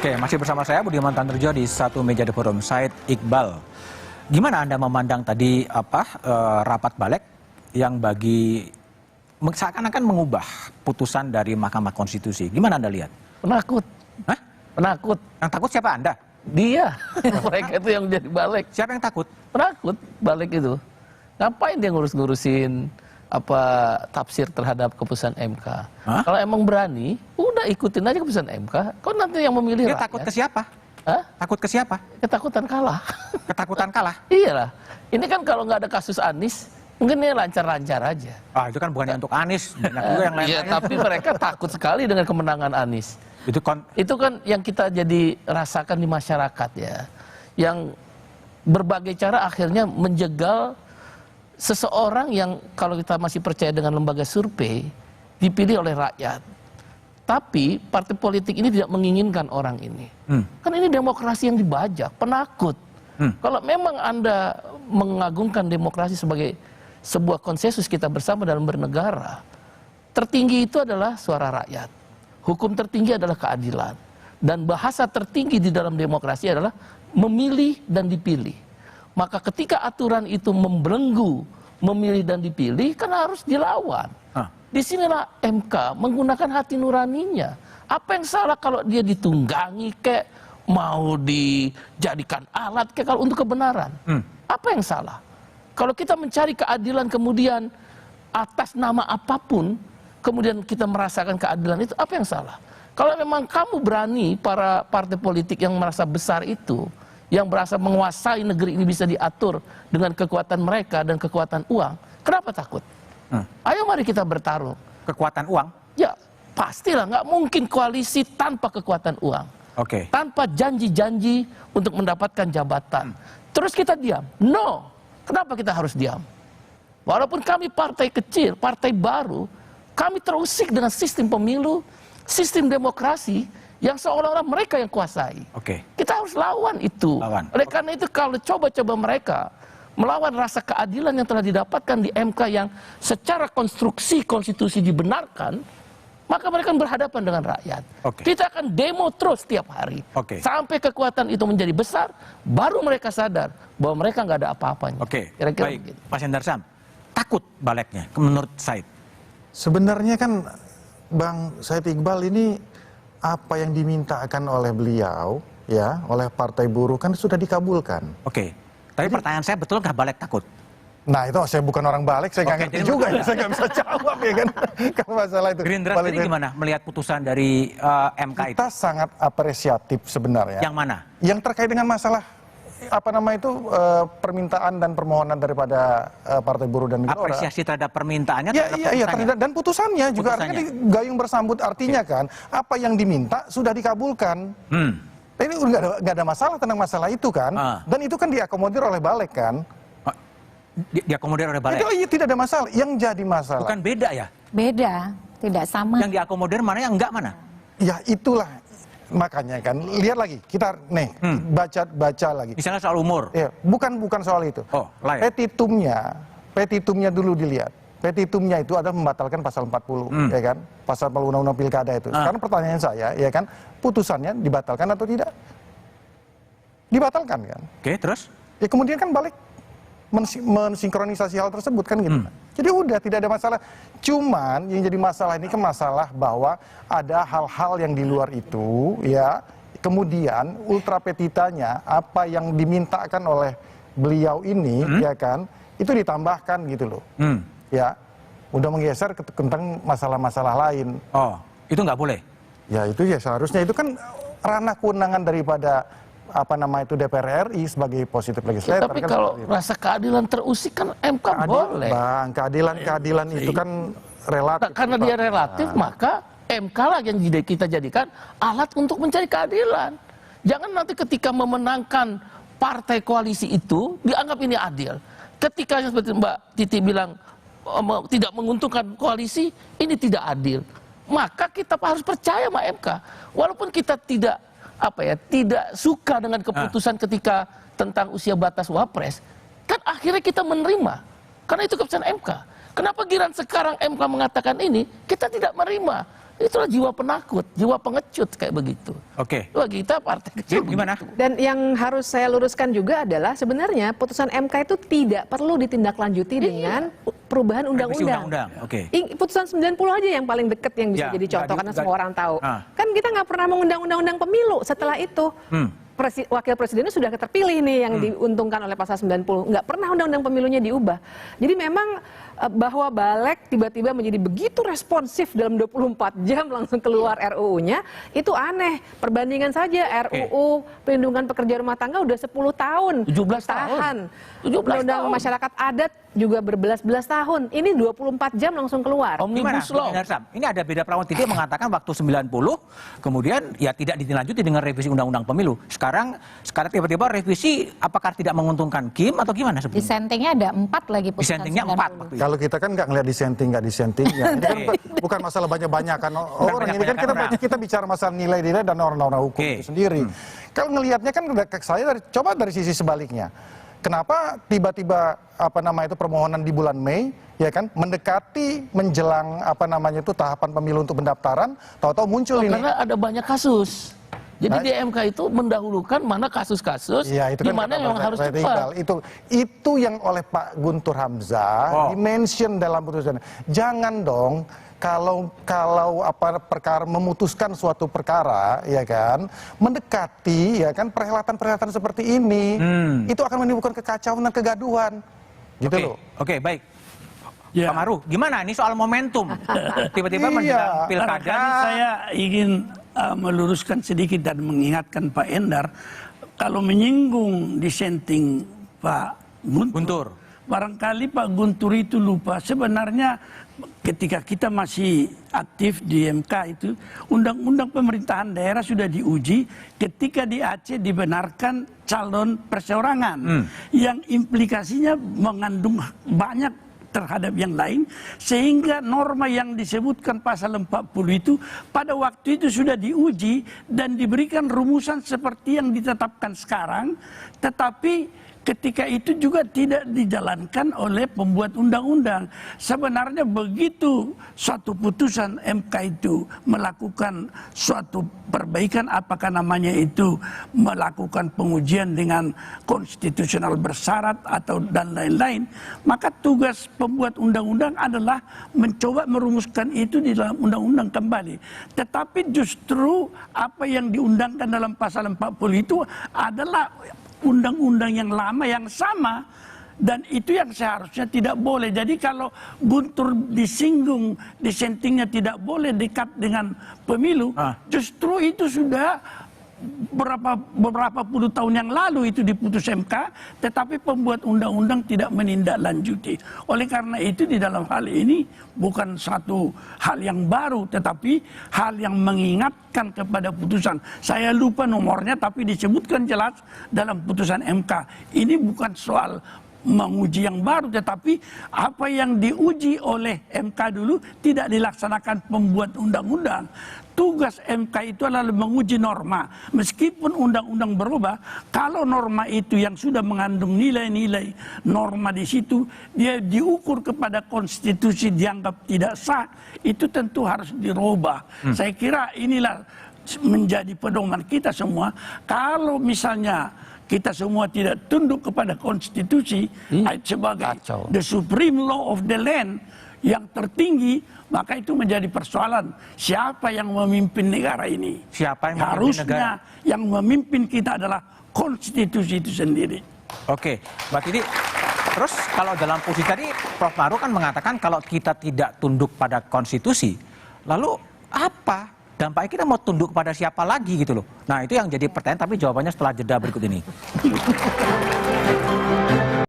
Oke, masih bersama saya Budiman Tandurjo di Satu Meja The Forum. Said Iqbal, gimana Anda memandang tadi rapat balik yang seakan-akan mengubah putusan dari Mahkamah Konstitusi? Gimana Anda lihat? Penakut. Hah? Penakut. Yang takut siapa Anda? Dia. Mereka itu yang jadi balik. Siapa yang takut? Penakut balik itu. Ngapain dia ngurus-ngurusin tafsir terhadap keputusan MK? Hah? Kalau emang berani, udah ikutin aja keputusan MK. Kok nanti yang memilih Dia rakyat? takut ke siapa? Hah? Takut ke siapa? Ketakutan kalah. Ketakutan kalah? Iyalah. Ini kan kalau nggak ada kasus Anies, mungkin dia lancar-lancar aja. Ah, itu kan bukannya untuk Anies, banyak juga yang lain. Iya, tapi mereka takut sekali dengan kemenangan Anies. Itu kan yang kita jadi rasakan di masyarakat ya. Yang berbagai cara akhirnya menjegal seseorang yang kalau kita masih percaya dengan lembaga survei dipilih oleh rakyat. Tapi partai politik ini tidak menginginkan orang ini. Kan ini demokrasi yang dibajak, penakut. Kalau memang Anda mengagungkan demokrasi sebagai sebuah konsensus kita bersama dalam bernegara, tertinggi itu adalah suara rakyat. Hukum tertinggi adalah keadilan. Dan bahasa tertinggi di dalam demokrasi adalah memilih dan dipilih. Maka ketika aturan itu membelenggu memilih dan dipilih, kan harus dilawan. Disinilah MK menggunakan hati nuraninya. Apa yang salah kalau dia ditunggangi kayak mau dijadikan alat kayak kalau untuk kebenaran? Apa yang salah? Kalau kita mencari keadilan kemudian atas nama apapun, kemudian kita merasakan keadilan itu, apa yang salah? Kalau memang kamu berani, para partai politik yang merasa besar itu, yang berasa menguasai negeri ini bisa diatur dengan kekuatan mereka dan kekuatan uang, kenapa takut? Ayo mari kita bertarung. Kekuatan uang? Ya, pastilah nggak mungkin koalisi tanpa kekuatan uang. Oke. Tanpa janji-janji untuk mendapatkan jabatan. Terus kita diam? No. Kenapa kita harus diam? Walaupun kami partai kecil, partai baru, kami terusik dengan sistem pemilu, sistem demokrasi yang seolah-olah mereka yang kuasai. Oke. Kita harus lawan itu. Oleh karena itu kalau coba-coba mereka melawan rasa keadilan yang telah didapatkan di MK yang secara konstruksi konstitusi dibenarkan, maka mereka berhadapan dengan rakyat. Kita akan demo terus setiap hari. Sampai kekuatan itu menjadi besar, baru mereka sadar bahwa mereka nggak ada apa-apanya. Kira-kira baik. begitu. Pak Sendarsam, takut baliknya menurut Said? Sebenarnya kan Bang Said Iqbal ini apa yang dimintakan oleh beliau, ya, oleh Partai Buruh kan sudah dikabulkan. Tapi pertanyaan saya, betul nggak balik takut? Nah itu saya bukan orang balik, saya nggak ngerti juga, saya nggak bisa jawab ya kan. Kalau masalah itu. Gerindra sendiri gimana melihat putusan dari MK itu? Kita sangat apresiatif sebenarnya. Yang mana? Yang terkait dengan masalah permintaan dan permohonan daripada Partai Buruh dan Gelora. Apresiasi terhadap permintaannya, terhadap dan putusannya juga artinya gayung bersambut, artinya kan apa yang diminta sudah dikabulkan. Ini nggak ada masalah tentang masalah itu kan, dan itu kan diakomodir oleh Balik kan. Diakomodir oleh Balik? Itu tidak ada masalah. Yang jadi masalah. Bukan beda ya? Beda, tidak sama. Yang diakomodir mana, yang enggak mana? Ya itulah makanya kan. Lihat lagi, kita baca lagi. Misalnya soal umur? Ya, bukan soal itu. Lain. Petitumnya dulu dilihat. Petitumnya itu adalah membatalkan pasal 40, ya kan? Pasal Undang-Undang Pilkada itu. Sekarang pertanyaan saya, ya kan, putusannya dibatalkan atau tidak? Dibatalkan kan? Terus? Ya kemudian kan Balik mensinkronisasi hal tersebut kan gitu. Jadi udah tidak ada masalah. Cuman yang jadi masalah ini kan masalah bahwa ada hal-hal yang di luar itu, ya. Kemudian ultra petitanya apa yang dimintakan oleh beliau ini, ya kan, itu ditambahkan gitu loh. Ya, udah menggeser ke tentang masalah-masalah lain. Itu nggak boleh? Ya itu ya seharusnya itu kan ranah kewenangan daripada DPR RI sebagai positif legislator. Tapi kan kalau rasa keadilan terusik kan MK boleh. Bang, keadilan itu kan relatif. Karena dia relatif, maka MK lah yang kita jadikan alat untuk mencari keadilan. Jangan nanti ketika memenangkan partai koalisi itu dianggap ini adil. Ketika seperti Mbak Titi bilang tidak menguntungkan koalisi, ini tidak adil. Maka kita harus percaya sama MK. Walaupun kita tidak suka dengan keputusan ketika tentang usia batas wapres, kan akhirnya kita menerima. Karena itu keputusan MK. Kenapa giran sekarang MK mengatakan ini, kita tidak menerima. Itulah jiwa penakut, jiwa pengecut kayak begitu. Oke. Wah, kita partai kecil Gimana? begitu. Dan yang harus saya luruskan juga adalah sebenarnya putusan MK itu tidak perlu ditindaklanjuti dengan perubahan Revisi undang-undang. undang-undang, oke. Putusan 90 aja yang paling deket yang bisa Ya, jadi contoh karena semua orang tahu. Ah. Kan kita nggak pernah mengundang undang-undang pemilu setelah itu. Wakil presidennya sudah terpilih nih yang diuntungkan oleh pasal 90. Nggak pernah undang-undang pemilunya diubah. Jadi memang bahwa Balik tiba-tiba menjadi begitu responsif dalam 24 jam langsung keluar RUU-nya, itu aneh. Perbandingan saja RUU Perlindungan Pekerja Rumah Tangga udah 10 tahun. 17 tahun. Tahan. 17 Undang-undang tahun. masyarakat adat juga berbelas-belas tahun. Ini 24 jam langsung keluar. Gimana? Omnibus Law. Bung Hersam? Ini ada beda Pramono Titi mengatakan waktu 90, kemudian ya tidak ditindaklanjuti dengan revisi undang-undang pemilu. Sekarang tiba-tiba revisi apakah tidak menguntungkan Kim atau gimana sebetulnya? Dissentingnya ada 4 lagi putusan Dissentingnya 4 waktu 90. itu. Kalau kita kan nggak ngelihat dissenting nggak dissenting, ya. Ini kan bukan masalah banyak-banyak kan orang. Ini kan kita bicara masalah nilai-nilai dan norma-norma hukum Oke. itu sendiri. Kalau ngelihatnya kan saya coba dari sisi sebaliknya. Kenapa tiba-tiba permohonan di bulan Mei ya kan mendekati menjelang tahapan pemilu untuk pendaftaran, tahu-tahu muncul ini. Karena ada banyak kasus. Jadi di MK itu mendahulukan mana kasus-kasus Iya, itu di kan mana kata yang Pak harus Iqbal. cepat. Itu yang oleh Pak Guntur Hamzah dimention dalam putusan. Jangan dong kalau perkara memutuskan suatu perkara ya kan mendekati ya kan perhelatan-perhelatan seperti ini itu akan menimbulkan kekacauan dan kegaduhan. Gitu loh. Oke, baik. Ya. Pak Maru, gimana ini soal momentum? Tiba-tiba menjelang pilkada. Barangkali saya ingin meluruskan sedikit dan mengingatkan Pak Endar, kalau menyinggung dissenting Pak Guntur, barangkali Pak Guntur itu lupa sebenarnya ketika kita masih aktif di MK itu, undang-undang pemerintahan daerah sudah diuji ketika di Aceh dibenarkan calon perseorangan yang implikasinya mengandung banyak terhadap yang lain, sehingga norma yang disebutkan pasal 40 itu pada waktu itu sudah diuji dan diberikan rumusan seperti yang ditetapkan sekarang, tetapi ketika itu juga tidak dijalankan oleh pembuat undang-undang. Sebenarnya begitu suatu putusan MK itu melakukan suatu perbaikan, apakah namanya itu melakukan pengujian dengan konstitusional bersyarat atau dan lain-lain, maka tugas pembuat undang-undang adalah mencoba merumuskan itu di dalam undang-undang kembali. Tetapi justru apa yang diundangkan dalam pasal 40 itu adalah undang-undang yang lama yang sama, dan itu yang seharusnya tidak boleh. Jadi kalau Guntur disinggung dissentingnya tidak boleh dekat dengan pemilu, justru itu sudah beberapa puluh tahun yang lalu itu diputus MK, tetapi pembuat undang-undang tidak menindaklanjuti. Oleh karena itu di dalam hal ini bukan satu hal yang baru, tetapi hal yang mengingatkan kepada putusan. Saya lupa nomornya, tapi disebutkan jelas dalam putusan MK. Ini bukan soal menguji yang baru, tetapi apa yang diuji oleh MK dulu tidak dilaksanakan pembuat undang-undang. Tugas MK itu adalah menguji norma. Meskipun undang-undang berubah, kalau norma itu yang sudah mengandung nilai-nilai norma di situ, dia diukur kepada konstitusi dianggap tidak sah, itu tentu harus dirubah. Saya kira inilah menjadi pedoman kita semua. Kalau misalnya kita semua tidak tunduk kepada konstitusi sebagai the supreme law of the land yang tertinggi, maka itu menjadi persoalan siapa yang memimpin negara ini. Siapa yang memimpin harusnya negara? Yang memimpin kita adalah konstitusi itu sendiri. Oke, Mbak Titi. Terus kalau dalam posisi tadi Prof. Maru kan mengatakan kalau kita tidak tunduk pada konstitusi, lalu apa dampaknya? Kita mau tunduk pada siapa lagi gitu loh. Nah itu yang jadi pertanyaan, tapi jawabannya setelah jeda berikut ini.